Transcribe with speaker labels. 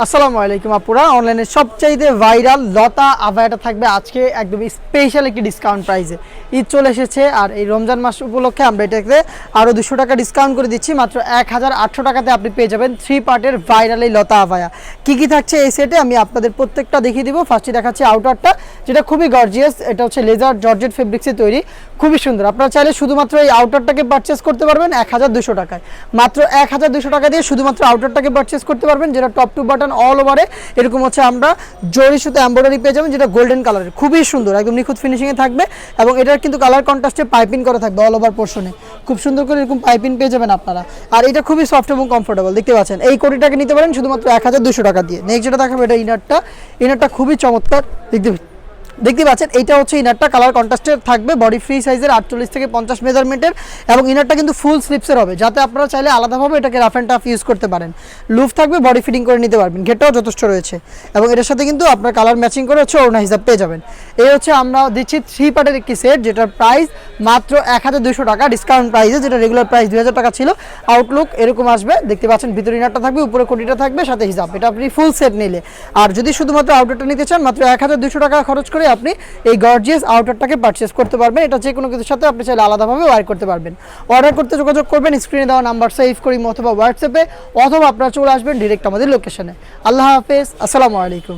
Speaker 1: আসসালামু আলাইকুম আপুরা, অনলাইনে সবচাইতে ভাইরাল লতা আভায়াটা থাকবে আজকে একদম স্পেশাল একটি ডিসকাউন্ট প্রাইসে। ঈদ চলে এসেছে আর এই রমজান মাস উপলক্ষে আমরা এটাকে আরও 200 টাকা ডিসকাউন্ট করে দিচ্ছি। মাত্র 1800 টাকাতে আপনি পেয়ে যাবেন 3 পার্টের ভাইরাল এই লতা আভায়া। কী কী থাকছে এই সেটে আমি আপনাদের প্রত্যেকটা দেখিয়ে দিব। ফার্স্টে দেখাচ্ছি আউটারটা, যেটা খুবই গর্জিয়াস। এটা হচ্ছে লেজার জর্জেট ফেব্রিক্সে তৈরি, খুবই সুন্দর। আপনারা চাইলে শুধুমাত্র এই আউটারটাকে পারচেস করতে পারবেন 1200 টাকায়। মাত্র 1200 টাকা দিয়ে শুধুমাত্র আউটারটাকে পারচেস করতে পারবেন, যেটা টপ টু বাটন অল ওভারে এরকম হচ্ছে আমরা জরি সুতো এমব্রয়ডারি পেয়ে যাবেন, যেটা গোল্ডেন কালারের, খুবই সুন্দর, একদম নিখুঁত ফিনিশিংয়ে থাকবে। এবং এটার কিন্তু কালার কন্ট্রাস্টে পাইপিং করা থাকবে অল ওভার পোর্শনে, খুব সুন্দর করে এরকম পাইপিং পেয়ে যাবেন আপনারা। আর এটা খুবই সফট এবং কমফোর্টেবল, দেখতে পাচ্ছেন। এই কোটিটাকে নিতে পারেন শুধুমাত্র 1200 টাকা দিয়ে। নেক্সট যেটা দেখাবো এটা ইনারটা খুবই চমৎকার, দেখতে পাচ্ছেন। এইটা হচ্ছে ইনারটা, কালার কন্ট্রাস্টের থাকবে, বডি ফ্রি সাইজের 48 থেকে 50 মেজারমেন্টের, এবং ইনারটা কিন্তু ফুল স্লিপসের হবে, যাতে আপনারা চাইলে আলাদাভাবে এটাকে রাফ অ্যান্ড টাফ ইউজ করতে পারেন। লুফ থাকবে, বডি ফিটিং করে নিতে পারবেন, ঘেরটাও যথেষ্ট রয়েছে। এবং এটার সাথে কিন্তু আপনার কালার ম্যাচিং করে হচ্ছে ওড়না হিসাব পেয়ে যাবেন। এই হচ্ছে আমরা দিচ্ছি 3 পার্টের একটি সেট, যেটার প্রাইস মাত্র 1200 টাকা ডিসকাউন্ট প্রাইসে, যেটা রেগুলার প্রাইস 2000 টাকা ছিল। আউটলুক এরকম আসবে, দেখতে পাচ্ছেন। ভিতরে ইনারটা থাকবে, উপরে কোটিটা থাকবে, সাথে হিসাব। এটা আপনি ফুল সেট নিলে। আর যদি শুধুমাত্র আউটারটা নিতে চান, মাত্র 1200 টাকা খরচ করে আপনি এই গর্জিয়াস আউটারটাকে পারচেস করতে পারবেন। এটা যে কোনো কিছুর সাথে আপনি চাইলে আলাদাভাবে ওয়্যার করতে পারবেন। অর্ডার করতে যোগাযোগ করবেন স্ক্রিনে দেওয়া নাম্বার সেভ করি অথবা হোয়াটসঅ্যাপে, অথবা আপনারা চলে আসবেন ডিরেক্ট আমাদের লোকেশনে। আল্লাহ হাফেজ, আসসালামু আলাইকুম।